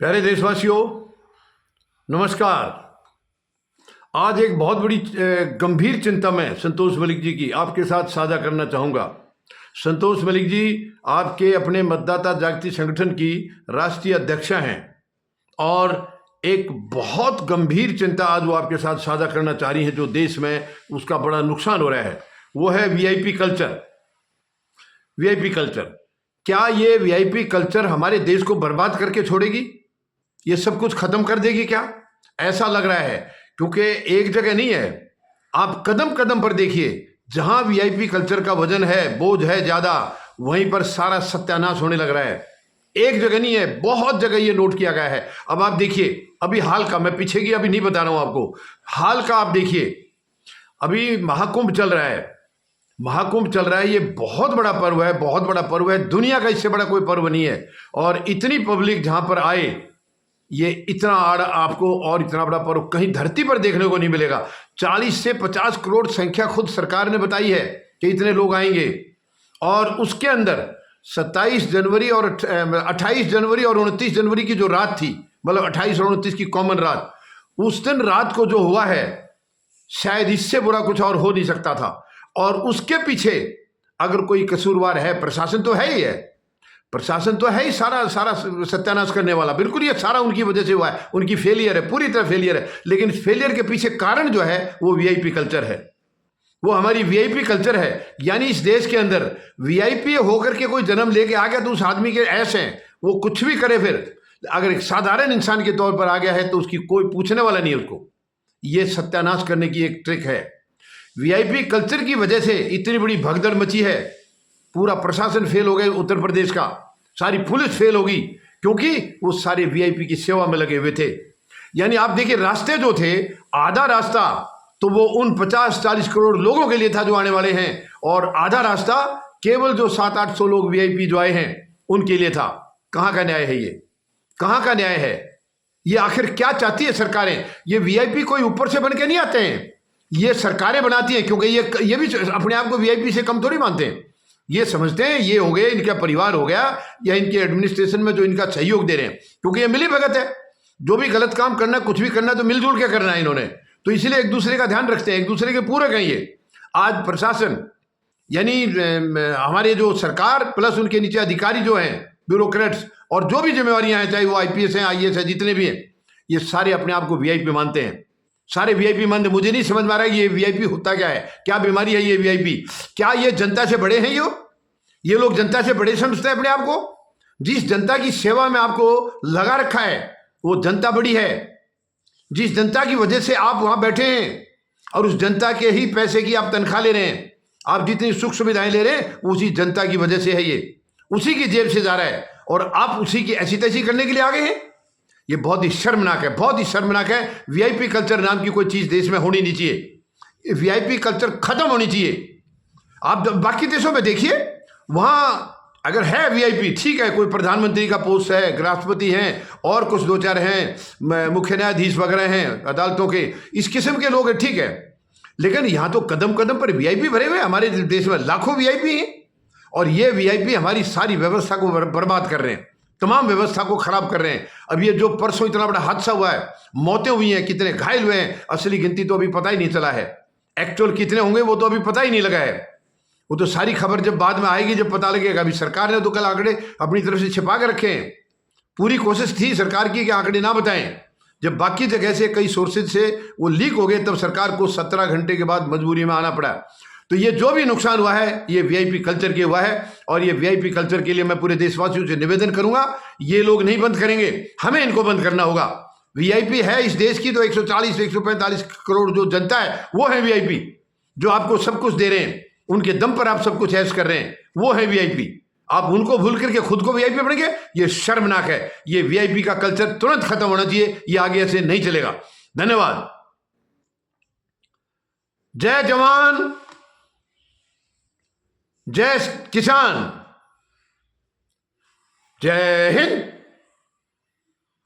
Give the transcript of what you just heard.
प्यारे देशवासियों, नमस्कार। आज एक बहुत बड़ी गंभीर चिंता मैं संतोष मलिक जी की आपके साथ साझा करना चाहूँगा। संतोष मलिक जी आपके अपने मतदाता जागृति संगठन की राष्ट्रीय अध्यक्षा हैं और एक बहुत गंभीर चिंता आज वो आपके साथ साझा करना चाह रही हैं जो देश में उसका बड़ा नुकसान हो रहा है, वो है वीआईपी कल्चर। वीआईपी कल्चर, क्या ये वीआईपी कल्चर हमारे देश को बर्बाद करके छोड़ेगी? ये सब कुछ खत्म कर देगी क्या? ऐसा लग रहा है, क्योंकि एक जगह नहीं है, आप कदम कदम पर देखिए, जहां वीआईपी कल्चर का वजन है, बोझ है ज्यादा, वहीं पर सारा सत्यानाश होने लग रहा है। एक जगह नहीं है, बहुत जगह ये नोट किया गया है। अब आप देखिए, अभी हाल का, मैं पीछे की अभी नहीं बता रहा हूं आपको, हाल का आप देखिए, अभी महाकुंभ चल रहा है। महाकुंभ चल रहा है, ये बहुत बड़ा पर्व है, बहुत बड़ा पर्व है, दुनिया का इससे बड़ा कोई पर्व नहीं है। और इतनी पब्लिक जहां पर आए, ये इतना आपको और इतना बड़ा पर्व कहीं धरती पर देखने को नहीं मिलेगा। 40 से 50 करोड़ संख्या खुद सरकार ने बताई है कि इतने लोग आएंगे। और उसके अंदर 27 जनवरी और 28 जनवरी और 29 जनवरी की जो रात थी, मतलब 28 और 29 की कॉमन रात, उस दिन रात को जो हुआ है, शायद इससे बुरा कुछ और हो नहीं सकता था। और उसके पीछे अगर कोई कसूरवार है, प्रशासन तो है ही है, प्रशासन तो है ही सारा सारा सत्यानाश करने वाला। बिल्कुल ये सारा उनकी वजह से हुआ है, उनकी फेलियर है, पूरी तरह फेलियर है। लेकिन फेलियर के पीछे कारण जो है वो वीआईपी कल्चर है, वो हमारी वीआईपी कल्चर है। यानी इस देश के अंदर वीआईपी होकर के कोई जन्म लेके आ गया तो उस आदमी के ऐसे हैं, वो कुछ भी करे। फिर अगर एक साधारण इंसान के तौर पर आ गया है तो उसकी कोई पूछने वाला नहीं है उसको। ये सत्यानाश करने की एक ट्रिक है। वीआईपी कल्चर की वजह से इतनी बड़ी भगदड़ मची है, पूरा प्रशासन फेल हो गया उत्तर प्रदेश का, सारी पुलिस फेल होगी, क्योंकि वो सारे वीआईपी की सेवा में लगे हुए थे। यानी आप देखिए, रास्ते जो थे, आधा रास्ता तो वो उन 50-40 करोड़ लोगों के लिए था जो आने वाले हैं, और आधा रास्ता केवल जो 700-800 लोग वीआईपी जो आए हैं उनके लिए था। कहां का न्याय है ये? कहां का न्याय है ये? आखिर क्या चाहती है सरकारें? ये वीआईपी कोई ऊपर से बन के नहीं आते हैं, ये सरकारें बनाती हैं, क्योंकि ये भी अपने आप को वीआईपी से कम थोड़ी मानते हैं। ये समझते हैं ये हो गए, इनका परिवार हो गया, या इनके एडमिनिस्ट्रेशन में जो इनका सहयोग दे रहे हैं, क्योंकि ये मिली भगत है। जो भी गलत काम करना, कुछ भी करना, तो मिलजुल के करना है इन्होंने, तो इसलिए एक दूसरे का ध्यान रखते हैं, एक दूसरे के पूरक हैं ये। आज प्रशासन यानी हमारे जो सरकार प्लस उनके नीचे अधिकारी जो हैं, ब्यूरोक्रेट्स, और जो भी जिम्मेवारियां हैं, चाहे वो आईपीएस हैं, आईएएस है, जितने भी हैं, ये सारे अपने आप को वीआईपी मानते हैं। सारे वीआईपी मानते। मुझे नहीं समझ में आ रहा है ये वीआईपी होता क्या है, क्या बीमारी है ये वीआईपी? क्या ये जनता से बड़े हैं? ये लोग जनता से बड़े समझते हैं अपने आप को? जिस जनता की सेवा में आपको लगा रखा है वो जनता बड़ी है। जिस जनता की वजह से आप वहां बैठे हैं और उस जनता के ही पैसे की आप तनख्वाह ले रहे हैं, आप जितनी सुख सुविधाएं ले रहे हैं उसी जनता की वजह से है, ये उसी की जेब से जा रहा है, और आप उसी की ऐसी तैसी करने के लिए आ गए हैं। ये बहुत ही शर्मनाक है, बहुत ही शर्मनाक है। वीआईपी कल्चर नाम की कोई चीज देश में होनी नहीं चाहिए। वीआईपी कल्चर खत्म होनी चाहिए। आप बाकी देशों में देखिए, वहां अगर है वीआईपी, ठीक है, कोई प्रधानमंत्री का पोस्ट है, राष्ट्रपति हैं, और कुछ दो चार हैं, मुख्य न्यायाधीश वगैरह हैं अदालतों के, इस किस्म के लोग हैं, ठीक है। लेकिन यहां तो कदम कदम पर वीआईपी भरे हुए। हमारे देश में लाखों वीआईपी हैं, और ये वीआईपी हमारी सारी व्यवस्था को बर्बाद कर रहे हैं, तमाम व्यवस्था को खराब कर रहे हैं। अब ये जो परसों इतना बड़ा हादसा हुआ है, मौतें हुई हैं, कितने घायल हुए हैं, असली गिनती तो अभी पता ही नहीं चला है। एक्चुअल कितने होंगे वो तो अभी पता ही नहीं लगा है। वो तो सारी खबर जब बाद में आएगी, जब पता लगेगा। अभी सरकार ने तो कल आंकड़े अपनी तरफ से छिपा के रखे हैं। पूरी कोशिश थी सरकार की कि आंकड़े ना बताएं। जब बाकी जगह से कई सोर्सेज से वो लीक हो गए, तब सरकार को 17 घंटे के बाद मजबूरी में आना पड़ा। तो ये जो भी नुकसान हुआ है, ये वीआईपी कल्चर के हुआ है, और ये वीआईपी कल्चर के लिए मैं पूरे देशवासियों से निवेदन करूंगा, ये लोग नहीं बंद करेंगे, हमें इनको बंद करना होगा। वीआईपी है इस देश की तो 140 से 145 करोड़ जो जनता है वो है वीआईपी, जो आपको सब कुछ दे रहे हैं, उनके दम पर आप सब कुछ ऐश कर रहे हैं, वो है वीआईपी। आप उनको भूल करके खुद को वीआईपी बनेंगे, ये शर्मनाक है। ये वीआईपी का कल्चर तुरंत खत्म होना चाहिए, ये आगे ऐसे नहीं चलेगा। धन्यवाद। जय जवान, जय किसान, जय हिंद।